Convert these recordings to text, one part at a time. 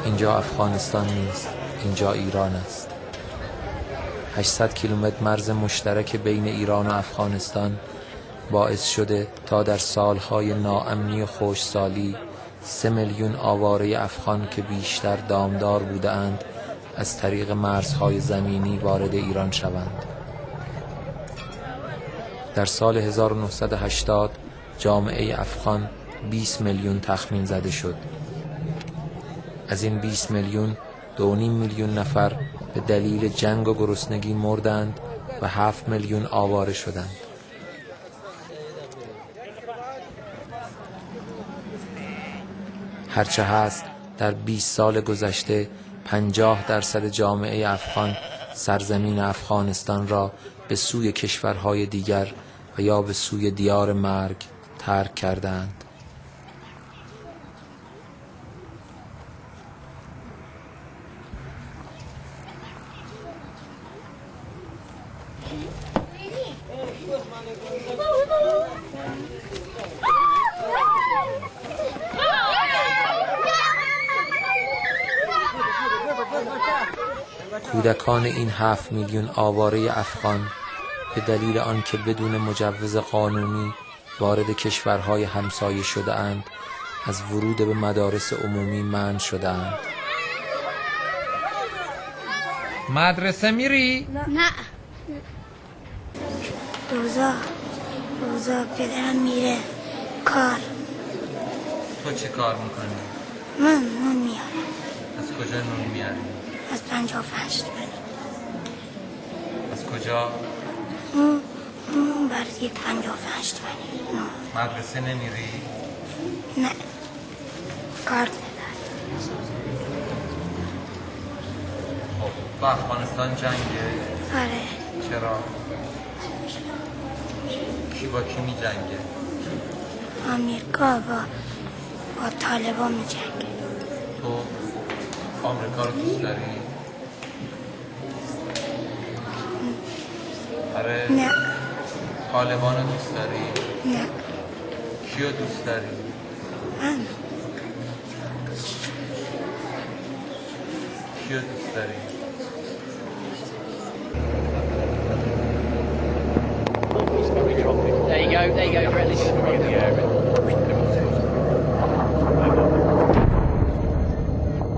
اینجا افغانستان نیست، اینجا ایران است. 800 کیلومتر مرز مشترک بین ایران و افغانستان باعث شده تا در سالهای ناامنی و خشکسالی 3 میلیون آواره افغان که بیشتر دامدار بودند از طریق مرزهای زمینی وارد ایران شوند. در سال 1980 جامعه افغان 20 میلیون تخمین زده شد. از این 20 میلیون 2.5 میلیون نفر به دلیل جنگ و گرسنگی مردند و 7 میلیون آواره شدند. هرچه هست در 20 سال گذشته 50% جامعه افغان سرزمین افغانستان را به سوی کشورهای دیگر و یا به سوی دیار مرگ ترک کردند. کودکان این 7 میلیون آواره افغان به دلیل آنکه بدون مجوز قانونی وارد کشورهای همسایه شده اند از ورود به مدارس عمومی منع شده اند. مدرسه میری؟ نه. روزا پدرم میره کار. تو چه کار میکنی؟ من نون میارم. از کجا نون میاری؟ از 55 تومانی. از کجا؟ اون برای 55 تومانی. مدرسه نمیری؟ نه. کار ندارم. خب با افغانستان جنگه؟ آره. چرا؟ کی با کی می جنگه؟ آمریکا با طالبان می جنگه. تو آمریکا رو دوست داری؟ آره؟ نه. طالبان رو دوست داری؟ نه. کی رو دوست داری؟ من. کی رو دوست داری؟ There you go, Bradley.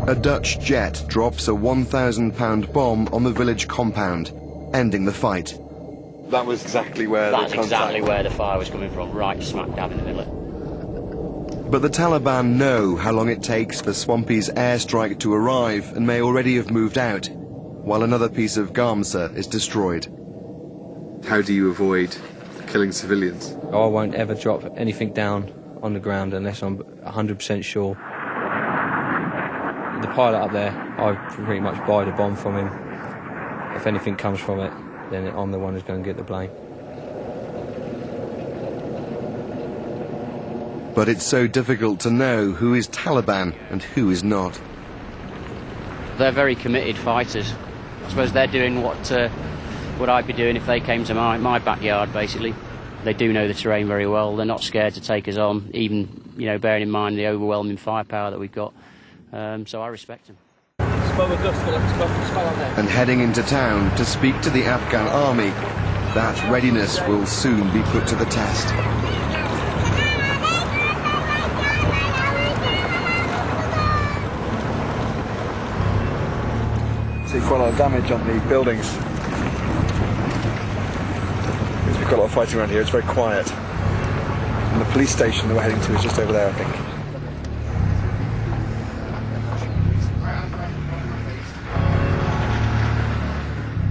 A Dutch jet drops a 1,000-pound bomb on the village compound, ending the fight. That was exactly where That's exactly where the fire was coming from, right smack dab in the middle. But the Taliban know how long it takes for Swampy's airstrike to arrive and may already have moved out, while another piece of Gamsa is destroyed. How do you avoid killing civilians? I won't ever drop anything down on the ground unless I'm 100% sure. The pilot up there, I pretty much buy the bomb from him. If anything comes from it, then I'm the one who's going to get the blame. But it's so difficult to know who is Taliban and who is not. They're very committed fighters. I suppose they're doing what I'd be doing if they came to my backyard, basically. They do know the terrain very well. They're not scared to take us on, even, bearing in mind the overwhelming firepower that we've got. So I respect them. And heading into town to speak to the Afghan army, that readiness will soon be put to the test. See quite a lot of damage on the buildings. We've got a lot of fighting around here, it's very quiet. And the police station that we're heading to is just over there, I think.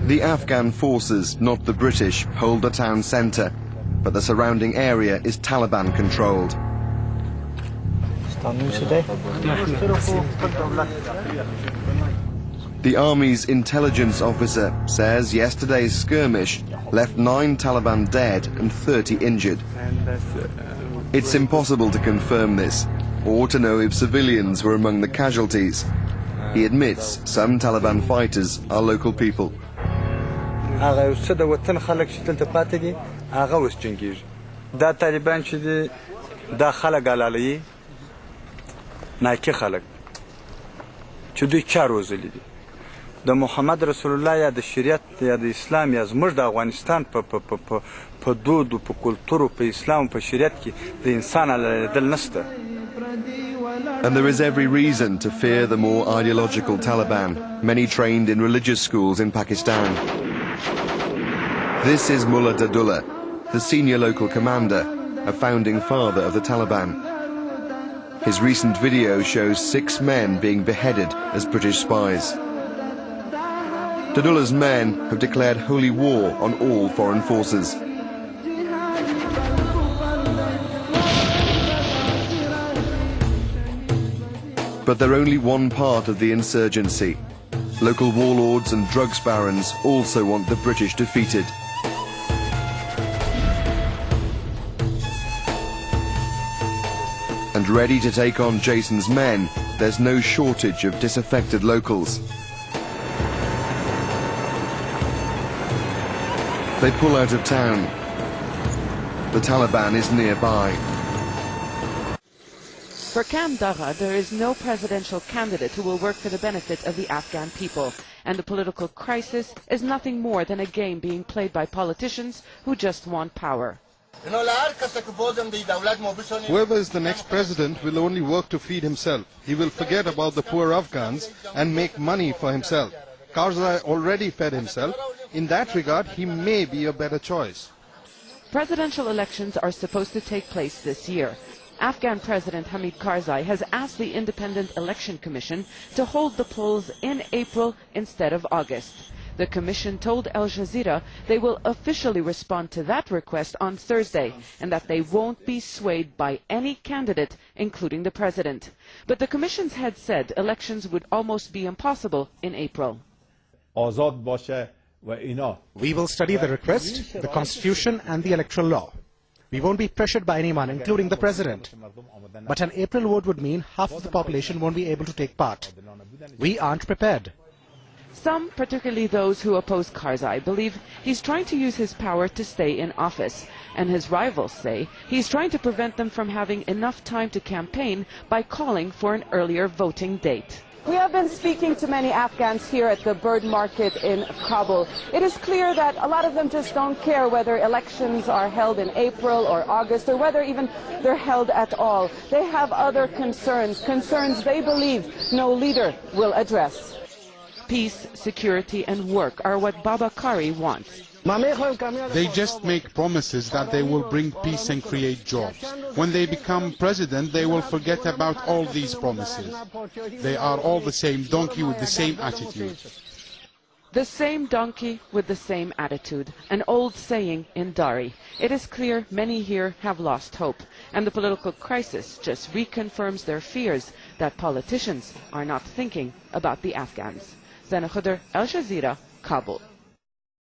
The Afghan forces, not the British, hold the town centre, but the surrounding area is Taliban controlled. The army's intelligence officer says yesterday's skirmish left 9 Taliban dead and 30 injured. It's impossible to confirm this, or to know if civilians were among the casualties. He admits some Taliban fighters are local people. چې دوی چا روزلي دي د محمد رسول الله یا د شریعت یا د اسلام یا زموږ د افغانستان په دود په کلتور په اسلام په شریعت کې د انسان علیدل نشته. And there is every reason to fear the more ideological Taliban, many trained in religious schools in Pakistan. This is Mullah Dadullah, the senior local commander, a founding father of the Taliban. His recent video shows 6 men being beheaded as British spies. Dadullah's men have declared holy war on all foreign forces. But they're only one part of the insurgency. Local warlords and drugs barons also want the British defeated. And ready to take on Jason's men, there's no shortage of disaffected locals. They pull out of town. The Taliban is nearby. For Kam Dagha, there is no presidential candidate who will work for the benefit of the Afghan people, and the political crisis is nothing more than a game being played by politicians who just want power. Whoever is the next president will only work to feed himself. He will forget about the poor Afghans and make money for himself. Karzai already fed himself. In that regard, he may be a better choice. Presidential elections are supposed to take place this year. Afghan President Hamid Karzai has asked the Independent Election Commission to hold the polls in April instead of August. The commission told Al Jazeera they will officially respond to that request on Thursday and that they won't be swayed by any candidate, including the president. But the commission's head said elections would almost be impossible in April. We will study the request, the constitution and the electoral law. We won't be pressured by anyone, including the president. But an April vote would mean half of the population won't be able to take part. We aren't prepared. Some, particularly those who oppose Karzai, believe he's trying to use his power to stay in office. And his rivals say he's trying to prevent them from having enough time to campaign by calling for an earlier voting date. We have been speaking to many Afghans here at the bird market in Kabul. It is clear that a lot of them just don't care whether elections are held in April or August or whether even they're held at all. They have other concerns they believe no leader will address. Peace, security and work are what Baba Kari wants. They just make promises that they will bring peace and create jobs. When they become president, they will forget about all these promises. They are all the same donkey with the same attitude. The same donkey with the same attitude, an old saying in Dari. It is clear many here have lost hope, and the political crisis just reconfirms their fears that politicians are not thinking about the Afghans. Zana Khudr, Al Jazeera, Kabul.